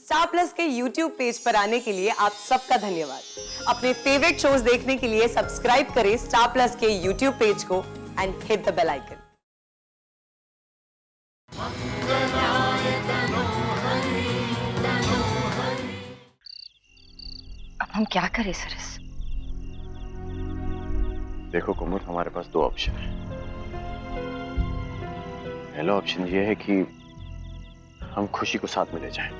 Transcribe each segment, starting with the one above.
Star Plus के YouTube page पर आने के लिए आप सबका धन्यवाद। अपने फेवरेट शोज देखने के लिए सब्सक्राइब करें स्टार प्लस के YouTube पेज को and hit the bell icon. अब हम क्या करें सरस? देखो कुमुद, हमारे पास दो ऑप्शन है। पहला ऑप्शन ये है कि हम खुशी को साथ में ले जाएं,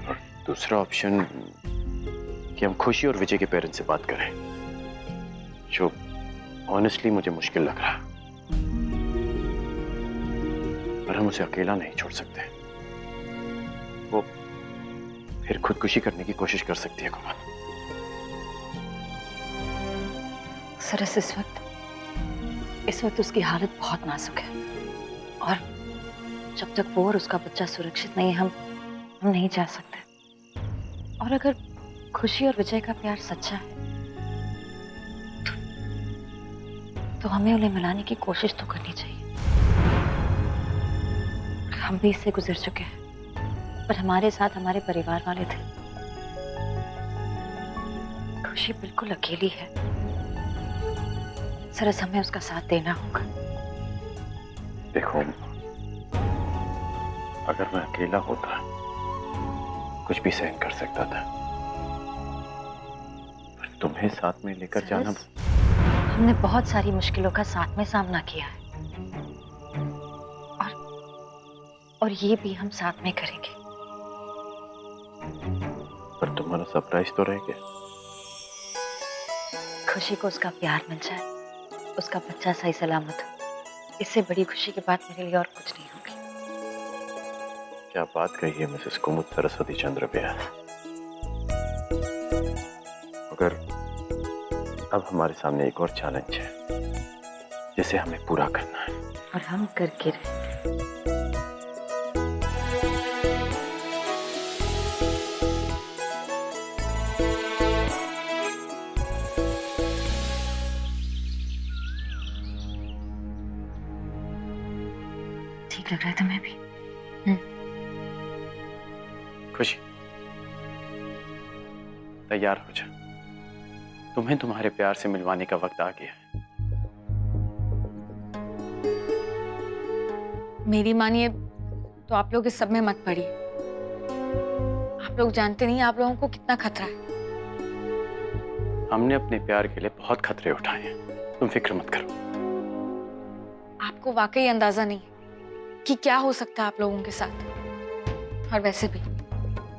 और दूसरा ऑप्शन कि हम खुशी और विजय के पेरेंट्स से बात करें, जो ऑनेस्टली मुझे मुश्किल लग रहा है। पर हम उसे अकेला नहीं छोड़ सकते। वो फिर खुदकुशी करने की कोशिश कर सकती है कुमुद। सरस, इस वक्त उसकी हालत बहुत नाजुक है और जब तक वो और उसका बच्चा सुरक्षित नहीं है, हम नहीं जा सकते। और अगर खुशी और विजय का प्यार सच्चा है तो हमें उन्हें मिलाने की कोशिश तो करनी चाहिए। हम भी इससे गुजर चुके हैं, पर हमारे साथ हमारे परिवार वाले थे। खुशी बिल्कुल अकेली है सरस, हमें उसका साथ देना होगा। देखो, अगर मैं अकेला होता कुछ भी सहन कर सकता था, पर तुम्हें साथ में लेकर जाना। हमने बहुत सारी मुश्किलों का साथ में सामना किया है और ये भी हम साथ में करेंगे। पर तुम्हारा सरप्राइज तो रह गया। खुशी को उसका प्यार मिल जाए, उसका बच्चा सही सलामत हो, इससे बड़ी खुशी की बात मेरे लिए और कुछ नहीं होगी। क्या बात कही है मिसेस कुमुद सरस्वती चंद्र व्यास। मगर अब हमारे सामने एक और चैलेंज है जिसे हमें पूरा करना है, और हम करके रहेंगे। ठीक लग रहा है तुम्हें भी? खुशी, तैयार हो जा। तुम्हें तुम्हारे प्यार से मिलवाने का वक्त आ गया है। मेरी मानिए तो आप लोग इस सब में मत पड़िए। आप लोग जानते नहीं आप लोगों को कितना खतरा है। हमने अपने प्यार के लिए बहुत खतरे उठाए हैं, तुम फिक्र मत करो। आपको वाकई अंदाजा नहीं है कि क्या हो सकता है आप लोगों के साथ। और वैसे भी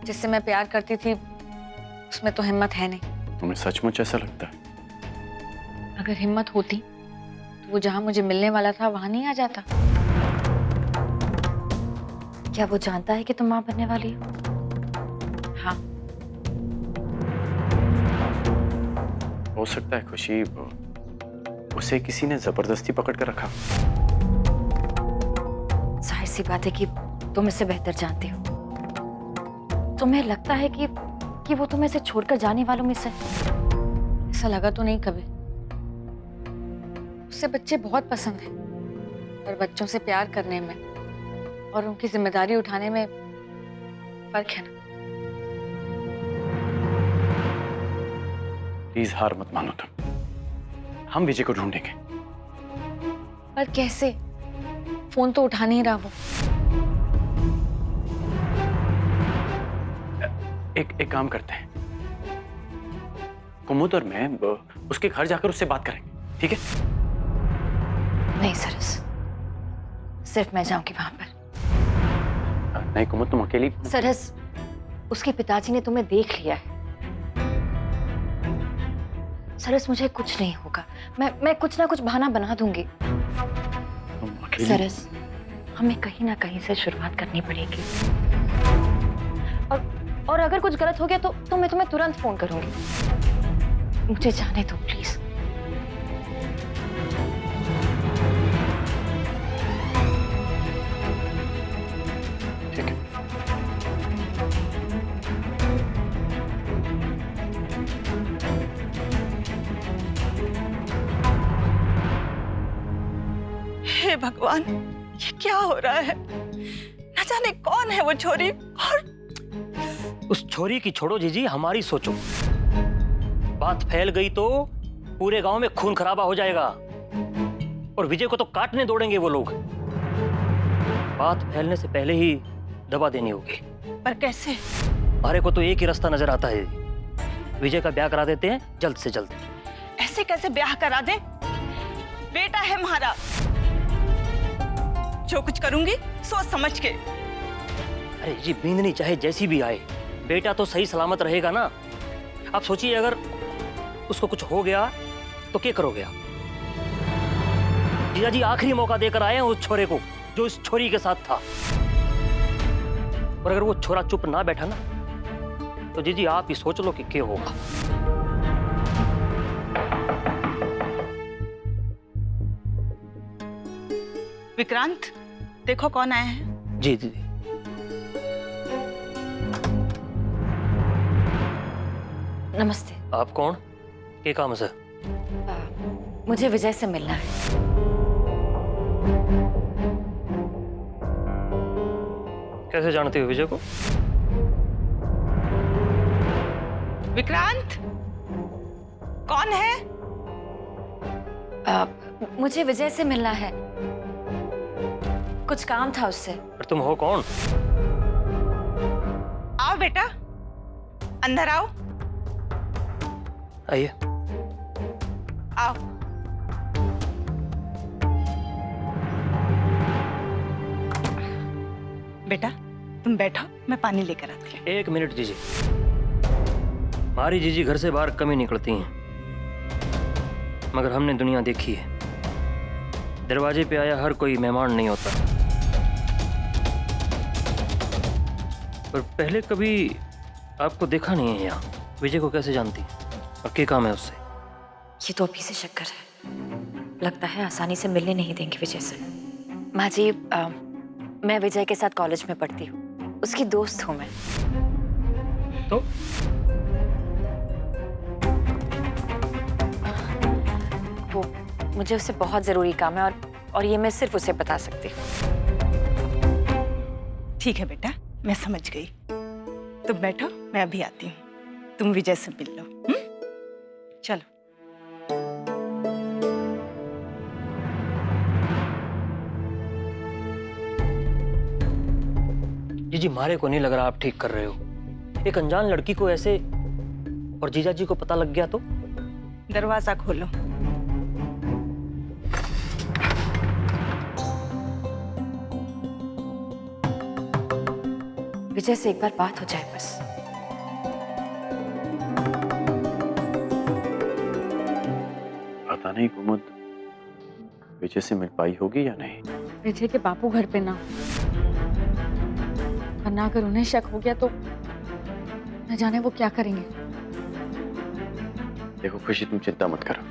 जिससे मैं प्यार करती थी उसमें तो हिम्मत है नहीं। तुम्हें सचमुच ऐसा लगता है? अगर हिम्मत होती तो वो जहां मुझे मिलने वाला था वहां नहीं आ जाता। क्या वो जानता है कि तुम मां बनने वाली हो? हाँ, हो सकता है खुशी, उसे किसी ने जबरदस्ती पकड़ कर रखा। जाहिर सी बात है कि तुम इससे बेहतर जानते हो। तुम्हें लगता है कि वो तुम्हें से छोड़कर जाने वालों में से? ऐसा लगा तो नहीं कभी। उससे बच्चे बहुत पसंद हैं, पर बच्चों से प्यार करने में और उनकी जिम्मेदारी उठाने में फर्क है ना। प्लीज हार मत मानो तुम, हम विजय को ढूंढेंगे। पर कैसे? फोन तो उठा नहीं रहा वो। एक काम करते हैं, कुमुद और मैं उसके घर जाकर उससे बात करेंगे, ठीक है? नहीं सरस, सिर्फ मैं जाऊंगी वहां पर। नहीं कुमुद, तुम अकेली। सरस, उसके पिताजी ने तुम्हें देख लिया है। सरस, मुझे कुछ नहीं होगा। मैं कुछ ना कुछ बहाना बना दूंगी। तुम अकेली। सरस, हमें कहीं ना कहीं से शुरुआत करनी पड़ेगी। और अगर कुछ गलत हो गया तो मैं तुम्हें तुरंत फोन करूंगी। मुझे जाने दो प्लीज। ठीक है। हे भगवान, ये क्या हो रहा है? न जाने कौन है वो छोरी। और उस छोरी की छोड़ो जीजी, हमारी सोचो। बात फैल गई तो पूरे गांव में खून खराबा हो जाएगा और विजय को तो काटने दौड़ेंगे वो लोग। बात फैलने से पहले ही दबा देनी होगी। पर कैसे? हमारे को तो एक ही रास्ता नजर आता है, विजय का ब्याह करा देते हैं जल्द से जल्द। ऐसे कैसे ब्याह करा दे? बेटा है हमारा। जो कुछ करूंगी सोच समझ के। अरे जी, बींदनी चाहे जैसी भी आए, बेटा तो सही सलामत रहेगा ना। आप सोचिए, अगर उसको कुछ हो गया तो क्या करोगे आप? जीजा जी आखिरी मौका देकर आए हैं उस छोरे को जो इस छोरी के साथ था, और अगर वो छोरा चुप ना बैठा ना तो जीजी आप ही सोच लो कि क्या होगा। विक्रांत, देखो कौन आया है। जी दीदी। नमस्ते। आप कौन? क्या काम है? मुझे विजय से मिलना है। कैसे जानते हो विजय को? विक्रांत, कौन है? मुझे विजय से मिलना है, कुछ काम था उससे। और तुम हो कौन? आओ बेटा, अंदर आओ। आइए। आओ। बेटा तुम बैठो, मैं पानी लेकर आती हूँ। एक मिनट जीजी। हमारी जीजी घर से बाहर कम ही निकलती हैं, मगर हमने दुनिया देखी है, दरवाजे पे आया हर कोई मेहमान नहीं होता। पर पहले कभी आपको देखा नहीं है यहाँ। विजय को कैसे जानती और क्या काम है उससे? ये तो अभी से शक कर है। लगता है आसानी से मिलने नहीं देंगे विजय से। माँ जी, मैं विजय के साथ कॉलेज में पढ़ती हूँ, उसकी दोस्त हूँ मैं। तो वो मुझे उससे बहुत जरूरी काम है और ये मैं सिर्फ उसे बता सकती हूँ। ठीक है बेटा, मैं समझ गई। तुम बैठो, मैं अभी आती हूँ। तुम विजय से मिल लो। चलो। जीजी मारे को नहीं लग रहा आप ठीक कर रहे हो। एक अनजान लड़की को ऐसे, और जीजा जी को पता लग गया तो? दरवाजा खोलो। विजय से एक बार बात हो जाए बस। पता नहीं कुमुद विजय से मिल पाई होगी या नहीं। विजय के बापू घर पे ना, वरना अगर उन्हें शक हो गया तो न जाने वो क्या करेंगे। देखो खुशी, तुम चिंता मत करो।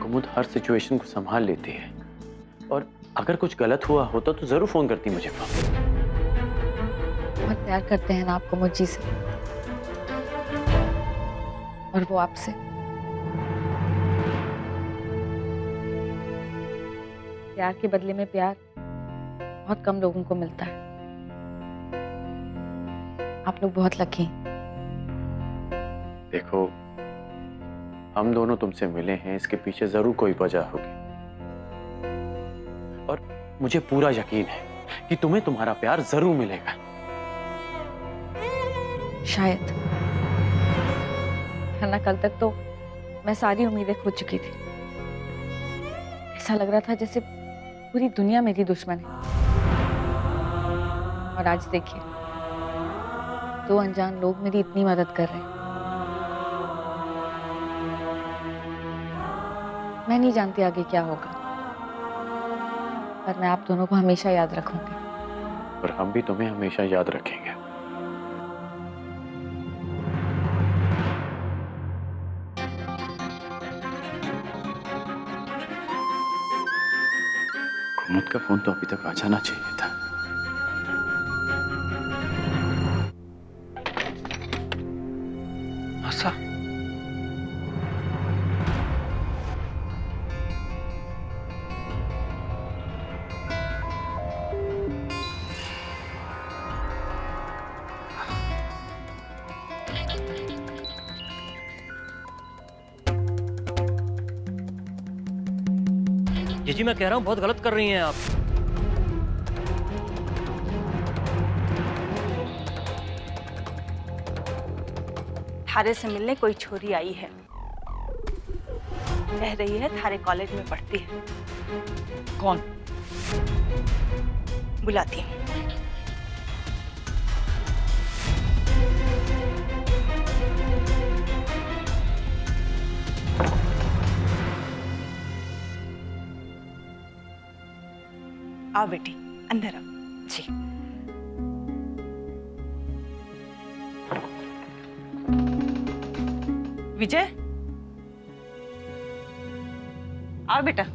कुमुद हर सिचुएशन को संभाल लेती है, और अगर कुछ गलत हुआ होता तो जरूर फोन करती मुझे। बहुत प्यार करते हैं ना आप कुमुद जी से, और वो आपसे। प्यार के बदले में प्यार बहुत कम लोगों को मिलता है। आप लोग बहुत लकी हैं। देखो, हम दोनों तुमसे मिले हैं, इसके पीछे जरूर कोई वजह होगी, और मुझे पूरा यकीन है कि तुम्हें तुम्हारा प्यार जरूर मिलेगा। शायद, वरना कल तक तो मैं सारी उम्मीदें खो चुकी थी। ऐसा लग रहा था जैसे पूरी दुनिया मेरी दुश्मन है। और आज देखिए, दो अनजान लोग मेरी इतनी मदद कर रहे हैं। मैं नहीं जानती आगे क्या होगा, पर मैं आप दोनों को हमेशा याद रखूंगी। और हम भी तुम्हें हमेशा याद रखेंगे। कुमुद का फोन तो अभी तक आ जाना चाहिए था। आशा, जीजी मैं कह रहा हूँ बहुत गलत कर रही हैं आप। थारे से मिलने कोई छोरी आई है, कह रही है थारे कॉलेज में पढ़ती है। कौन? बुलाती हूँ। आओ बेटी, अंदर आओ। जी। विजय, आओ बेटा।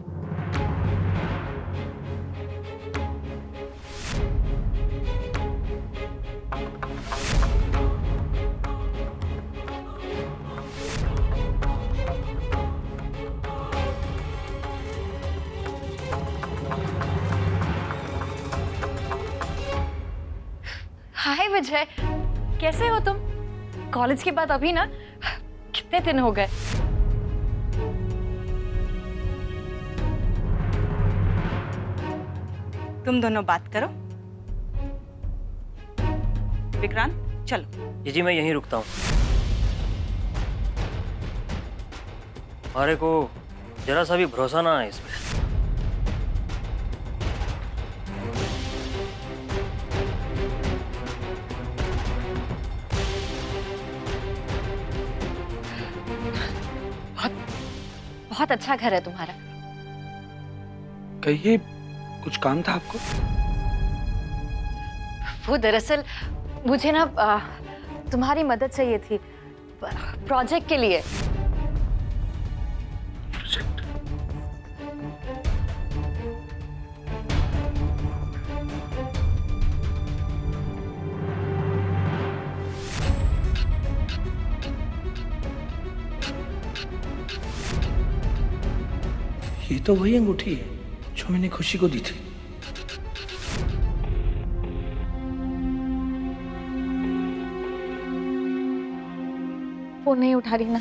हाय विजय, कैसे हो तुम? कॉलेज के बाद अभी ना कितने दिन हो गए। तुम दोनों बात करो। विक्रांत चलो। जीजी मैं यहीं रुकता हूँ। हमारे को जरा सा भी भरोसा ना है इसमें। बहुत अच्छा घर है तुम्हारा। कहिए, कुछ काम था आपको? वो दरअसल मुझे ना तुम्हारी मदद चाहिए थी प्रोजेक्ट के लिए। प्रोजेक्ट? ये तो वही अंगूठी है जो मैंने खुशी को दी थी। फोन नहीं उठा रही ना,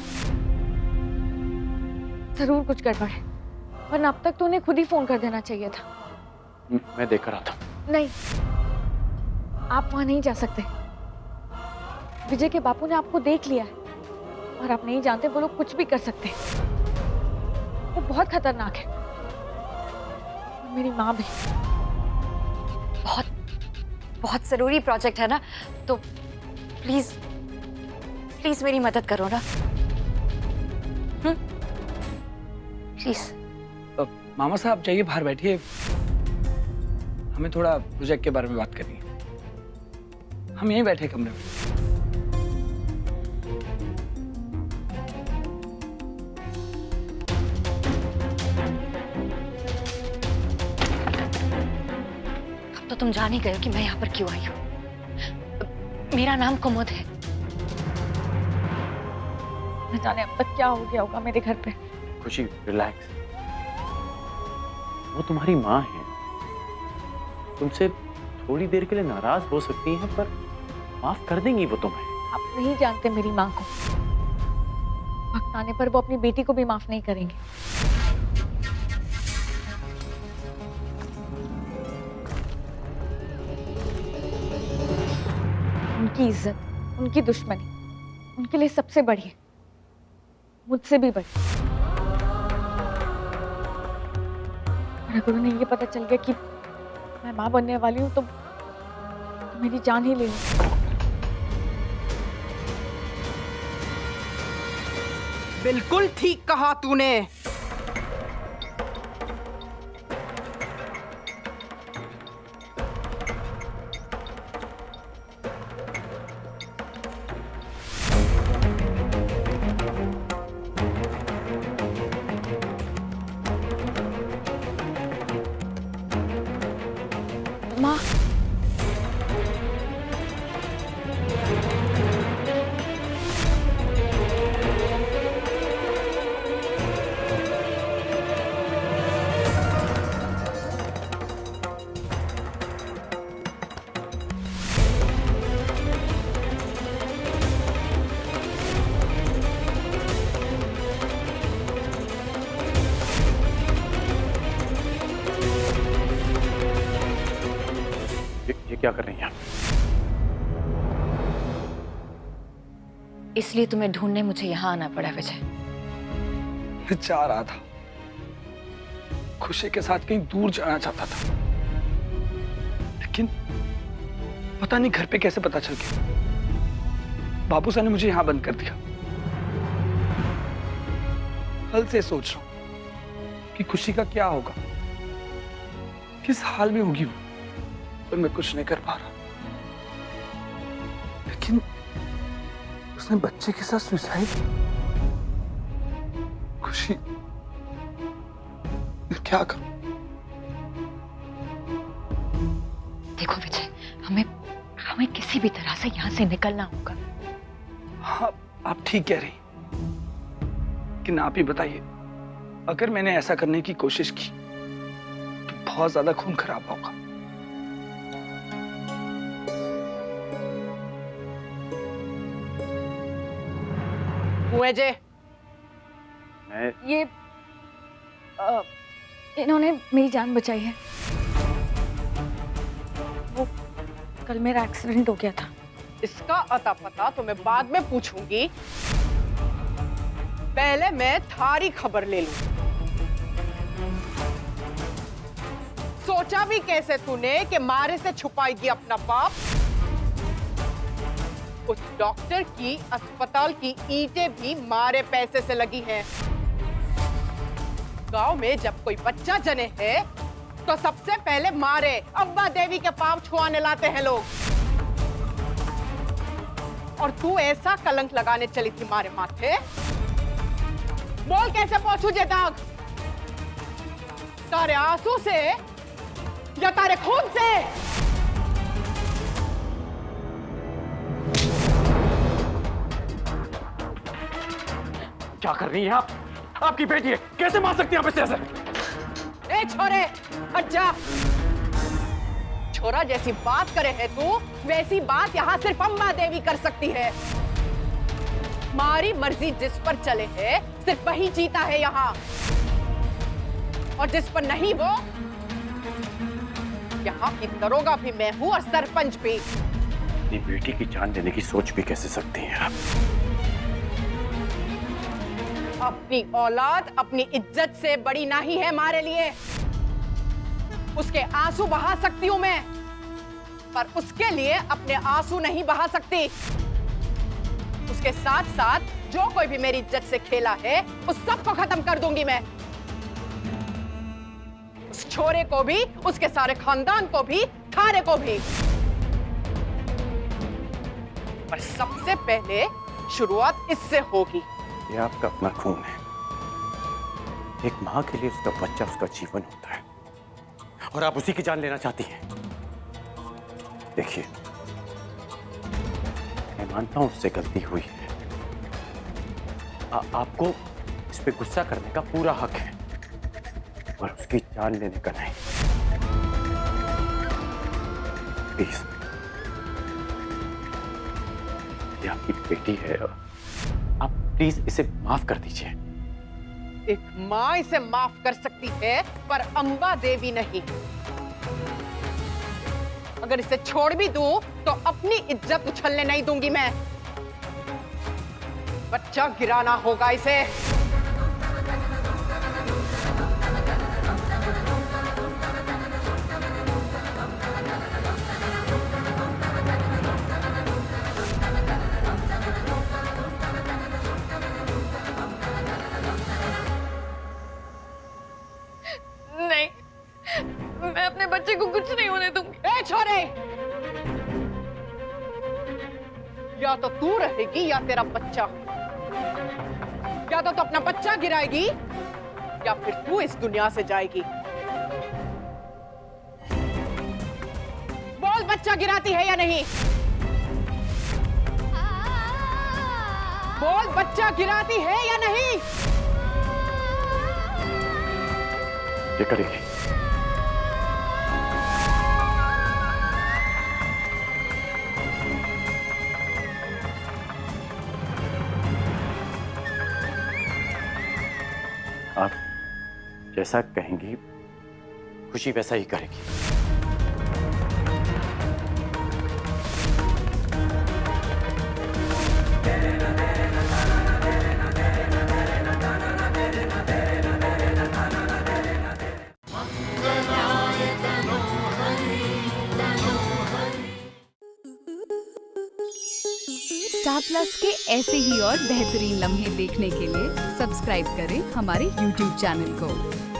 जरूर कुछ गड़बड़ है, वरना अब तक तो उन्हें खुद ही फोन कर देना चाहिए था। मैं देखकर आता हूँ। नहीं, आप वहां नहीं जा सकते। विजय के बापू ने आपको देख लिया है और आप नहीं जानते वो लोग कुछ भी कर सकते हैं। वो बहुत खतरनाक है। और मेरी माँ भी। बहुत बहुत जरूरी प्रोजेक्ट है ना, तो प्लीज प्लीज मेरी मदद करो ना। प्लीज। मामा साहब जाइए, बाहर बैठिए, हमें थोड़ा प्रोजेक्ट के बारे में बात करनी है। हम यहीं बैठे कमरे में। अब तो तुम जान ही गए हो कि मैं यहाँ पर क्यों आई हूँ। मेरा नाम कुमुद है। न जाने अब तक क्या हो गया होगा मेरे घर पे। खुशी रिलैक्स, वो तुम्हारी माँ है, तुमसे थोड़ी देर के लिए नाराज हो सकती हैं पर माफ कर देंगी वो तुम्हें। आप नहीं जानते मेरी माँ को। वक्त आने पर वो अपनी बेटी को भी माफ नहीं करेंगे। उनकी इज्जत, उनकी दुश्मनी उनके लिए सबसे बड़ी है, मुझसे भी बड़ी। और अगर उन्हें ये पता चल गया कि मैं माँ बनने वाली हूँ तो मेरी जान ही ले ली। बिल्कुल ठीक कहा तूने। माँ, क्या कर रही हैं आप? इसलिए तुम्हें ढूंढने मुझे यहाँ आना पड़ा विजय। मैं चाह रहा था, खुशी के साथ कहीं दूर जाना चाहता था, लेकिन पता नहीं घर पे कैसे पता चल गया। बाबू साहब ने मुझे यहां बंद कर दिया। कल से सोच रहा हूं कि खुशी का क्या होगा, किस हाल में होगी वो, पर मैं कुछ नहीं कर पा रहा। लेकिन उसने बच्चे के साथ सुसाइड, खुशी, मैं क्या करूं? देखो विजय, हमें हमें किसी भी तरह से यहाँ से निकलना होगा। हाँ, आप ठीक कह रही, लेकिन आप ही बताइए, अगर मैंने ऐसा करने की कोशिश की तो बहुत ज्यादा खून खराब होगा। मुझे मैं ये इन्होंने मेरी जान बचाई है। वो कल मेरा एक्सीडेंट हो गया था। इसका अता पता तो मैं बाद में पूछूंगी, पहले मैं थारी खबर ले लूं। सोचा भी कैसे तूने कि मारे से छुपाएगी अपना पाप? उस डॉक्टर की अस्पताल की ईंटें भी मारे पैसे से लगी हैं। गांव में जब कोई बच्चा जने है तो सबसे पहले मारे अम्बा देवी के पांव छुआने लाते हैं लोग। और तू ऐसा कलंक लगाने चली थी मारे माथे? बोल कैसे पहुंचू जे दाग? तारे आंसू से या तारे खून से? क्या कर रही हैं आप? आपकी बेटी है, कैसे मार सकती हैं आप इसे ऐसे? ए छोरे, हट जा। छोरा जैसी बात करे है तू, वैसी बात यहाँ सिर्फ अम्बा देवी कर सकती है। मारी मर्जी जिस पर चले है, सिर्फ वही जीता है यहाँ। और जिस पर नहीं वो, यहाँ की दरोगा भी मैं हूँ और सरपंच भी। अपनी बेटी की जान लेने की सोच भी कैसे सकती हैं आप? अपनी औलाद अपनी इज्जत से बड़ी नहीं है हमारे लिए। उसके आंसू बहा सकती हूं मैं, पर उसके लिए अपने आंसू नहीं बहा सकती। उसके साथ साथ जो कोई भी मेरी इज्जत से खेला है, उस सबको खत्म कर दूंगी मैं। उस छोरे को भी, उसके सारे खानदान को भी, थारे को भी। पर सबसे पहले शुरुआत इससे होगी। ये आपका अपना खून है। एक माँ के लिए उसका बच्चा उसका जीवन होता है, और आप उसी की जान लेना चाहती हैं। देखिए, मैं मानता हूं उससे गलती हुई है। आपको इस पे गुस्सा करने का पूरा हक है, पर उसकी जान लेने का नहीं। प्लीज, ये आपकी बेटी है, आप प्लीज इसे माफ कर दीजिए। एक माँ इसे माफ कर सकती है, पर अम्बा देवी नहीं। अगर इसे छोड़ भी दूं, तो अपनी इज्जत उछलने नहीं दूंगी मैं। बच्चा गिराना होगा इसे। नहीं, मैं अपने बच्चे को कुछ नहीं होने दूंगी। ए छोरे, या तो तू रहेगी या तेरा बच्चा। या तो तू अपना बच्चा गिराएगी, या फिर तू इस दुनिया से जाएगी। बोल, बच्चा गिराती है या नहीं? बोल, बच्चा गिराती है या नहीं? ये करेगी। आप जैसा कहेंगी खुशी वैसा ही करेगी। प्लस के ऐसे ही और बेहतरीन लम्हे देखने के लिए सब्सक्राइब करें हमारे YouTube चैनल को।